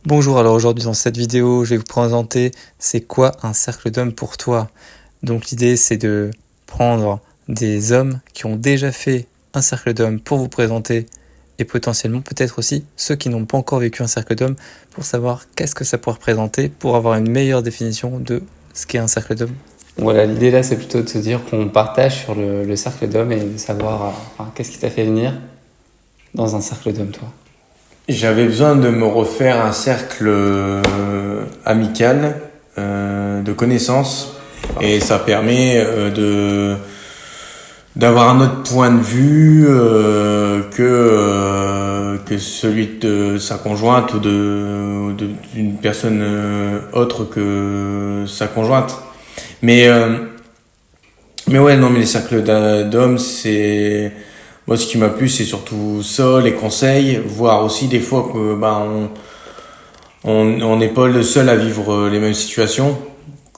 Bonjour, alors aujourd'hui dans cette vidéo, je vais vous présenter c'est quoi un cercle d'hommes pour toi. Donc l'idée c'est de prendre des hommes qui ont déjà fait un cercle d'hommes pour vous présenter et potentiellement peut-être aussi ceux qui n'ont pas encore vécu un cercle d'hommes pour savoir qu'est-ce que ça pourrait représenter pour avoir une meilleure définition de ce qu'est un cercle d'hommes. Voilà, l'idée là, c'est plutôt de se dire qu'on partage sur le cercle d'hommes et de savoir qu'est-ce qui t'a fait venir dans un cercle d'hommes, toi. J'avais besoin de me refaire un cercle amical de connaissances et ça permet d'avoir un autre point de vue que celui de sa conjointe ou d'une personne autre que sa conjointe. Mais ouais, non, mais les cercles d'hommes, c'est moi ce qui m'a plu, c'est surtout ça, les conseils, voir aussi des fois que on n'est pas le seul à vivre les mêmes situations.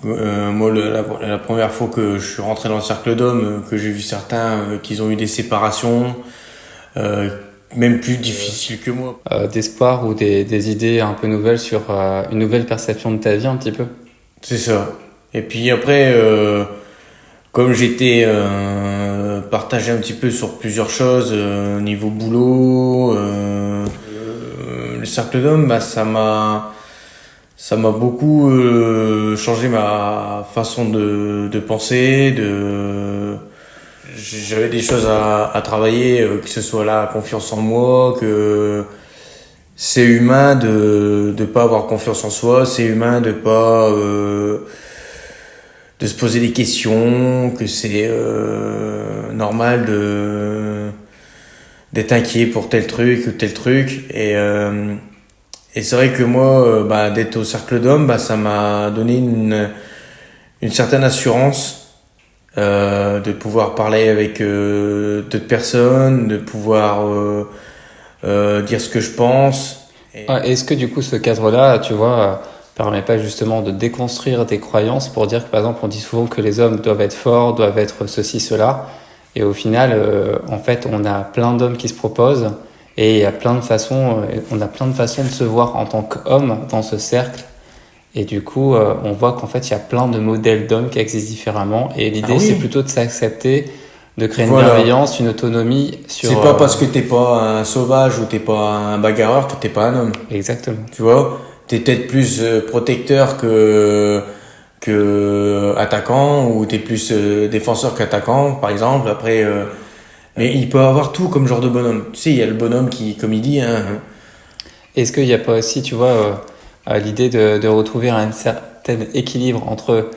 Moi, la première fois que je suis rentré dans le cercle d'hommes, que j'ai vu certains qu'ils ont eu des séparations, même plus difficiles que moi. D'espoir ou des idées un peu nouvelles sur une nouvelle perception de ta vie un petit peu. C'est ça. Et puis après, comme j'étais partagé un petit peu sur plusieurs choses, niveau boulot, le cercle d'hommes, ça m'a beaucoup changé ma façon de penser, j'avais des choses à travailler, que ce soit la confiance en moi, que c'est humain de pas avoir confiance en soi, c'est humain de pas de se poser des questions, que c'est normal d'être inquiet pour tel truc ou tel truc. Et c'est vrai que moi, d'être au cercle d'hommes, ça m'a donné une certaine assurance de pouvoir parler avec d'autres personnes, de pouvoir dire ce que je pense. Est-ce que du coup ce cadre-là, tu vois, permet pas justement de déconstruire des croyances pour dire que par exemple on dit souvent que les hommes doivent être forts, doivent être ceci, cela, et au final en fait on a plein d'hommes qui se proposent et il y a plein de façons, on a plein de façons de se voir en tant qu'homme dans ce cercle, et du coup on voit qu'en fait il y a plein de modèles d'hommes qui existent différemment, et l'idée c'est plutôt de s'accepter, de créer une bienveillance, une autonomie sur... C'est pas parce que t'es pas un sauvage ou t'es pas un bagarreur que t'es pas un homme. Exactement. Tu vois, t'es peut-être plus protecteur que attaquant, ou t'es plus défenseur qu'attaquant, par exemple. Après, mais il peut avoir tout comme genre de bonhomme. Tu sais, il y a le bonhomme qui, comme il dit, Est-ce qu'il n'y a pas aussi, tu vois, l'idée de retrouver un certain équilibre entre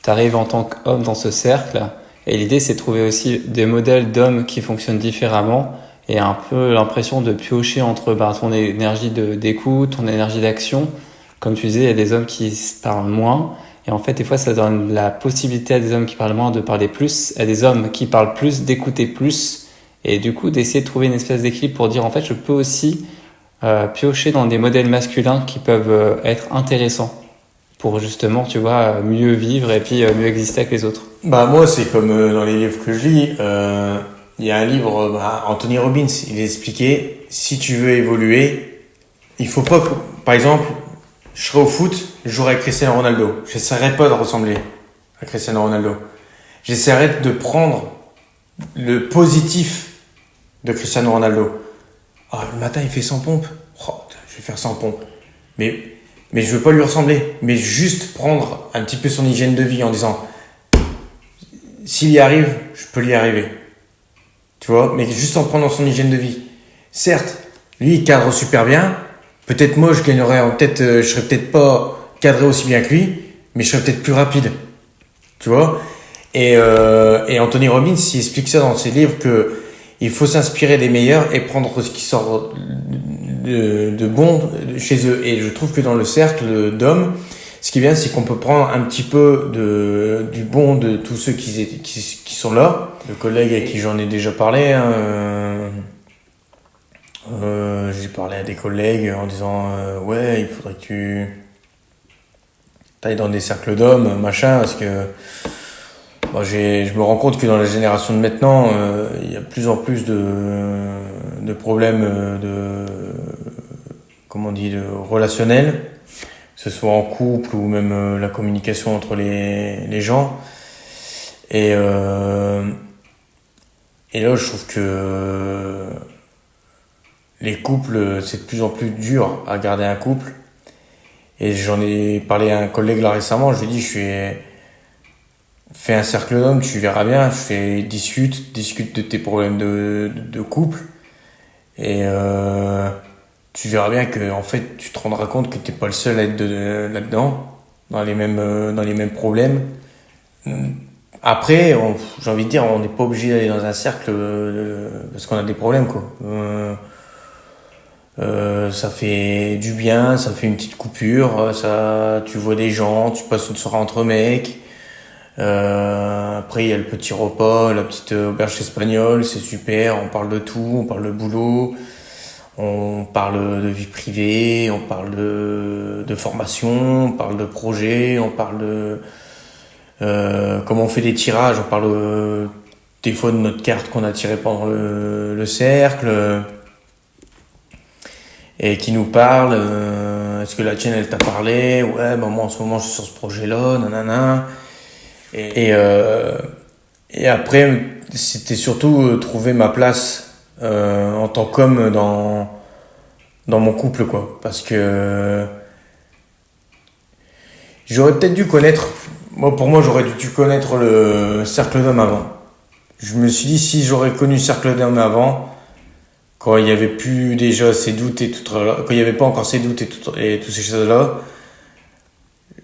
t'arrives en tant qu'homme dans ce cercle, et l'idée c'est de trouver aussi des modèles d'hommes qui fonctionnent différemment, et un peu l'impression de piocher entre ton énergie d'écoute, ton énergie d'action. Comme tu disais, il y a des hommes qui se parlent moins, et en fait des fois ça donne la possibilité à des hommes qui parlent moins de parler plus, à des hommes qui parlent plus d'écouter plus, et du coup d'essayer de trouver une espèce d'équilibre pour dire en fait je peux aussi piocher dans des modèles masculins qui peuvent être intéressants pour justement, tu vois, mieux vivre et puis mieux exister avec les autres. moi, c'est comme dans les livres que je lis. Il y a un livre, Anthony Robbins, il expliquait, si tu veux évoluer, il faut pas que, par exemple, je serai au foot, je jouerai avec Cristiano Ronaldo. J'essaierai pas de ressembler à Cristiano Ronaldo. J'essaierai de prendre le positif de Cristiano Ronaldo. Le matin, il fait 100 pompes. Je vais faire 100 pompes. Mais je veux pas lui ressembler. Mais juste prendre un petit peu son hygiène de vie en disant, s'il y arrive, je peux y arriver. Tu vois, mais juste en prenant son hygiène de vie. Certes, lui, il cadre super bien. Peut-être moi, je serais peut-être pas cadré aussi bien que lui, mais je serais peut-être plus rapide. Tu vois? Et Anthony Robbins, il explique ça dans ses livres, que il faut s'inspirer des meilleurs et prendre ce qui sort de bon chez eux. Et je trouve que dans le cercle d'hommes, ce qui est bien, c'est qu'on peut prendre un petit peu du bon de tous ceux qui sont là. Le collègue à qui j'en ai déjà parlé, j'ai parlé à des collègues en disant ouais, il faudrait que tu ailles dans des cercles d'hommes, machin, parce que je me rends compte que dans la génération de maintenant, il y a de plus en plus de problèmes comment on dit, de relationnel, que ce soit en couple ou même la communication entre les gens. Et là, je trouve que les couples, c'est de plus en plus dur à garder un couple. Et j'en ai parlé à un collègue là récemment, je lui ai dit, fais un cercle d'hommes, tu verras bien, discute de tes problèmes de couple. Et tu verras bien que en fait tu te rendras compte que t'es pas le seul à être là-dedans, dans les mêmes problèmes. Après, j'ai envie de dire, on n'est pas obligé d'aller dans un cercle parce qu'on a des problèmes, quoi. Ça fait du bien, ça fait une petite coupure, tu vois des gens, tu passes une soirée entre mecs. Après il y a le petit repas, la petite auberge espagnole, c'est super, on parle de tout, on parle de boulot, on parle de vie privée, on parle de formation, on parle de projet, on parle de comment on fait des tirages, on parle des fois de notre carte qu'on a tirée pendant le cercle, et qui nous parle, est-ce que la tienne elle t'a parlé, ouais bah moi en ce moment je suis sur ce projet là, nanana. Et après, c'était surtout trouver ma place en tant qu'homme dans mon couple, quoi. Parce que j'aurais peut-être dû connaître, pour moi, j'aurais dû connaître le cercle d'hommes avant. Je me suis dit, si j'aurais connu le cercle d'hommes avant, quand il n'y avait plus déjà ces doutes et quand il n'y avait pas encore ces doutes et toutes ces choses-là,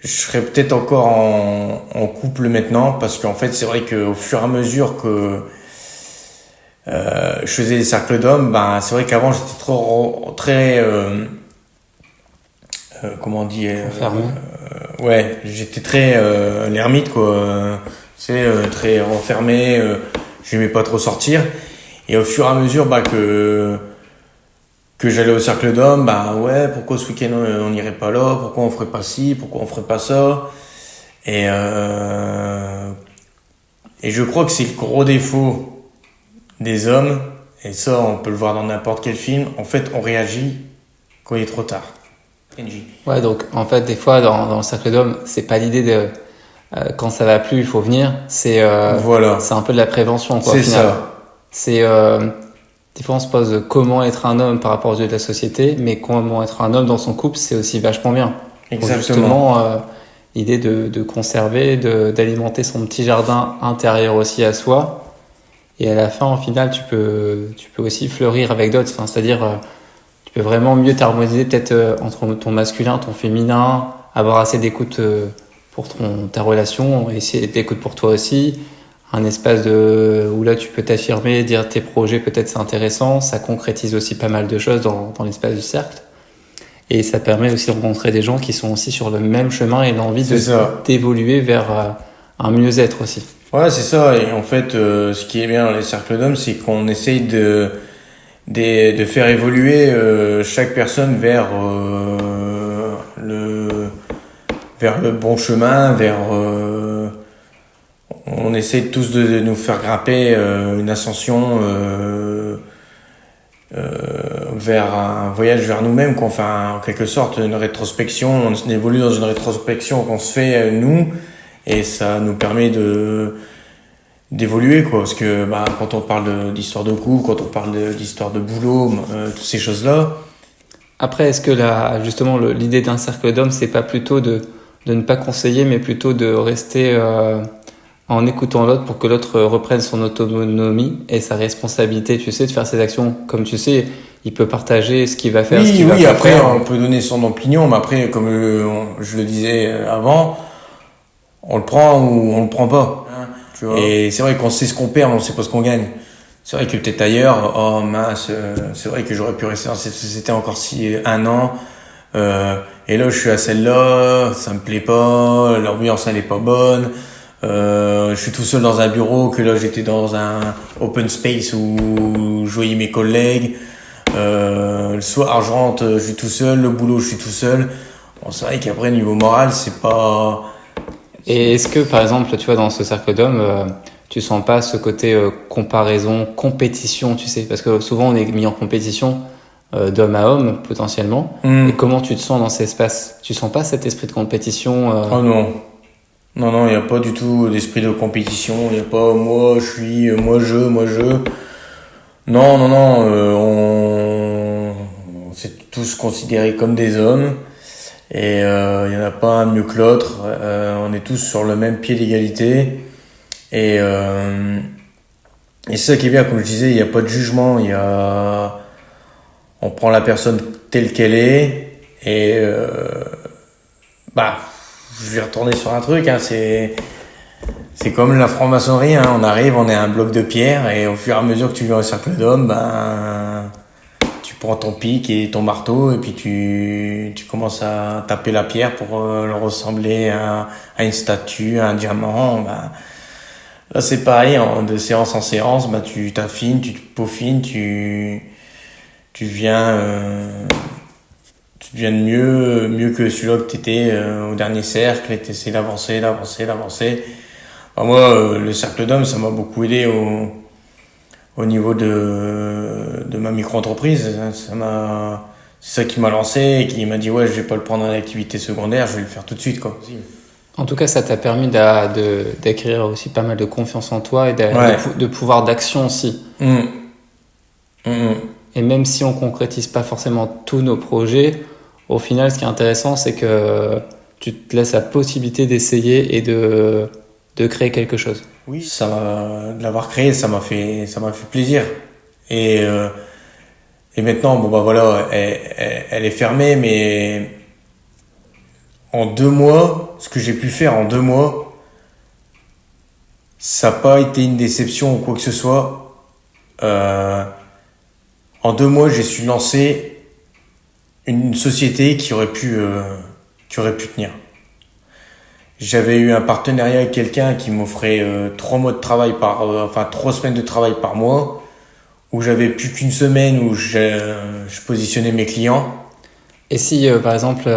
je serais peut-être encore en couple maintenant, parce qu'en fait c'est vrai qu'au fur et à mesure que je faisais des cercles d'hommes, c'est vrai qu'avant j'étais très comment on dit, ouais, j'étais très l'ermite, quoi, très renfermé, j'aimais pas trop sortir, et au fur et à mesure que j'allais au cercle d'hommes, ouais, pourquoi ce week-end on n'irait pas là, pourquoi on ferait pas ci, pourquoi on ferait pas ça. Et je crois que c'est le gros défaut des hommes, et ça on peut le voir dans n'importe quel film, en fait on réagit quand il est trop tard. NJ. Ouais, donc en fait des fois dans le cercle d'hommes, c'est pas l'idée de quand ça va plus il faut venir, Voilà. C'est un peu de la prévention, quoi. C'est au final. ça. C'est des fois on se pose comment être un homme par rapport aux yeux de la société, mais comment être un homme dans son couple, c'est aussi vachement bien. Exactement. Donc justement, l'idée de conserver, d'alimenter son petit jardin intérieur aussi à soi, et à la fin, au final, tu peux aussi fleurir avec d'autres. Enfin, c'est-à-dire, tu peux vraiment mieux t'harmoniser peut-être entre ton masculin, ton féminin, avoir assez d'écoute pour ta relation, essayer d'écoute pour toi aussi. Un espace où là tu peux t'affirmer, dire tes projets, peut-être c'est intéressant, ça concrétise aussi pas mal de choses dans l'espace du cercle, et ça permet aussi de rencontrer des gens qui sont aussi sur le même chemin et l'envie d'évoluer vers un mieux-être aussi. Ouais, c'est ça, et en fait ce qui est bien dans les cercles d'hommes, c'est qu'on essaye de faire évoluer chaque personne vers le bon chemin, on essaie tous de nous faire grimper une ascension vers un voyage vers nous-mêmes, quoi. Enfin, en quelque sorte une rétrospection, on évolue dans une rétrospection qu'on se fait nous, et ça nous permet d'évoluer, quoi, parce que quand on parle d'histoire de couple, quand on parle d'histoire de boulot, toutes ces choses-là. Après, est-ce que justement l'idée d'un cercle d'hommes, c'est pas plutôt de ne pas conseiller, mais plutôt de rester en écoutant l'autre pour que l'autre reprenne son autonomie et sa responsabilité, tu sais, de faire ses actions. Comme tu sais, il peut partager ce qu'il va faire, ce qu'il va pas après, faire. on peut donner son opinion, mais après, comme je le disais avant, on le prend ou on le prend pas. Tu vois. Et c'est vrai qu'on sait ce qu'on perd, mais on sait pas ce qu'on gagne. C'est vrai que peut-être ailleurs, oh mince, c'est vrai que j'aurais pu rester dans cette société encore un an, et là je suis à celle-là, ça me plaît pas, l'ambiance elle est pas bonne, je suis tout seul dans un bureau, que là j'étais dans un open space où je voyais mes collègues, le soir je rentre, je suis tout seul, le boulot je suis tout seul. Bon, c'est vrai qu'après niveau moral c'est pas... Et est-ce que par exemple, tu vois, dans ce cercle d'hommes, tu sens pas ce côté comparaison, compétition, tu sais, parce que souvent on est mis en compétition d'homme à homme potentiellement. Mm. Et comment tu te sens dans ces espaces? Tu sens pas cet esprit de compétition Oh non. Non, il n'y a pas du tout d'esprit de compétition. Il n'y a pas moi, je suis, moi, je. Non, on s'est tous considérés comme des hommes. Et il n'y en a pas un mieux que l'autre. On est tous sur le même pied d'égalité. Et c'est ça qui est bien, comme je disais, il n'y a pas de jugement. On prend la personne telle qu'elle est. Et je vais retourner sur un truc, hein, c'est comme la franc-maçonnerie, hein, on arrive, on est un bloc de pierre, et au fur et à mesure que tu viens au cercle d'hommes, tu prends ton pic et ton marteau, et puis tu commences à taper la pierre pour le ressembler à une statue, à un diamant. Là c'est pareil, de séance en séance, tu t'affines, tu te peaufines, tu deviens de mieux que celui-là que t'étais au dernier cercle, et t'essaies d'avancer. Moi, le cercle d'hommes, ça m'a beaucoup aidé au niveau de ma micro-entreprise. C'est ça qui m'a lancé et qui m'a dit, ouais, je vais pas le prendre en activité secondaire, je vais le faire tout de suite, quoi. En tout cas, ça t'a permis d'acquérir aussi pas mal de confiance en toi et de pouvoir d'action aussi. Et même si on concrétise pas forcément tous nos projets, au final, ce qui est intéressant, c'est que tu te laisses la possibilité d'essayer et de créer quelque chose. Oui, de l'avoir créé, ça m'a fait plaisir. Et maintenant, elle est fermée, mais en 2 mois, ce que j'ai pu faire en 2 mois, ça n'a pas été une déception ou quoi que ce soit. En 2 mois, j'ai su lancer une société qui aurait pu tenir. J'avais eu un partenariat avec quelqu'un qui m'offrait 3 mois de travail 3 semaines de travail par mois, où j'avais plus qu'une semaine où je positionnais mes clients. Et si, par exemple,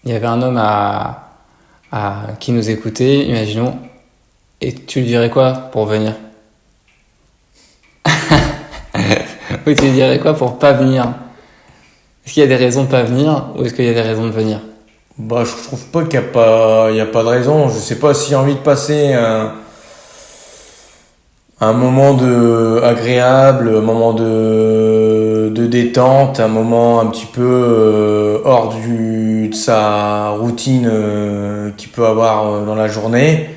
il y avait un homme qui nous écoutait, imaginons, et tu lui dirais quoi pour venir? Oui, tu lui dirais quoi pour pas venir? Est-ce qu'il y a des raisons de pas venir ou est-ce qu'il y a des raisons de venir? Je trouve pas qu'il y a pas de raison. Je sais pas s'il y a envie de passer un moment agréable, un moment de détente, un moment un petit peu hors de sa routine qu'il peut avoir dans la journée.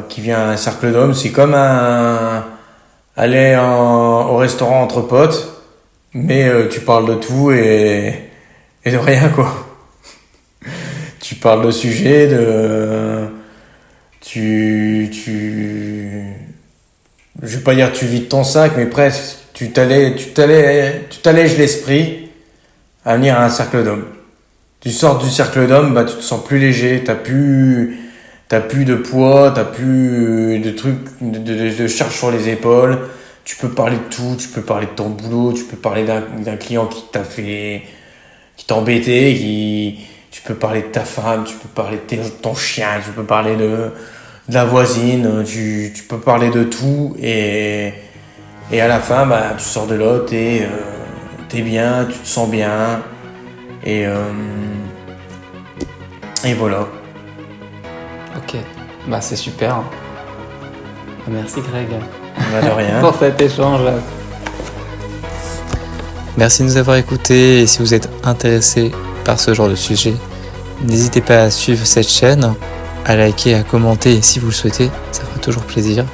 Qui vient à un cercle d'hommes, c'est comme aller au restaurant entre potes, mais tu parles de tout et de rien, quoi. Tu parles de sujets, je vais pas dire tu vides ton sac, mais presque. Tu t'allèges l'esprit à venir à un cercle d'hommes. Tu sors du cercle d'hommes, tu te sens plus léger, t'as plus de poids, t'as plus de trucs, de charge sur les épaules. Tu peux parler de tout, tu peux parler de ton boulot, tu peux parler d'un client qui t'a embêté, tu peux parler de ta femme, tu peux parler de ton chien, tu peux parler de la voisine, tu peux parler de tout, et à la fin, tu sors de là, t'es bien, tu te sens bien, et voilà. Ok, c'est super. Merci Greg. De rien. Pour cet échange. Merci de nous avoir écoutés, et si vous êtes intéressé par ce genre de sujet, n'hésitez pas à suivre cette chaîne, à liker, à commenter, et si vous le souhaitez, ça fera toujours plaisir.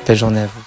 Belle journée à vous.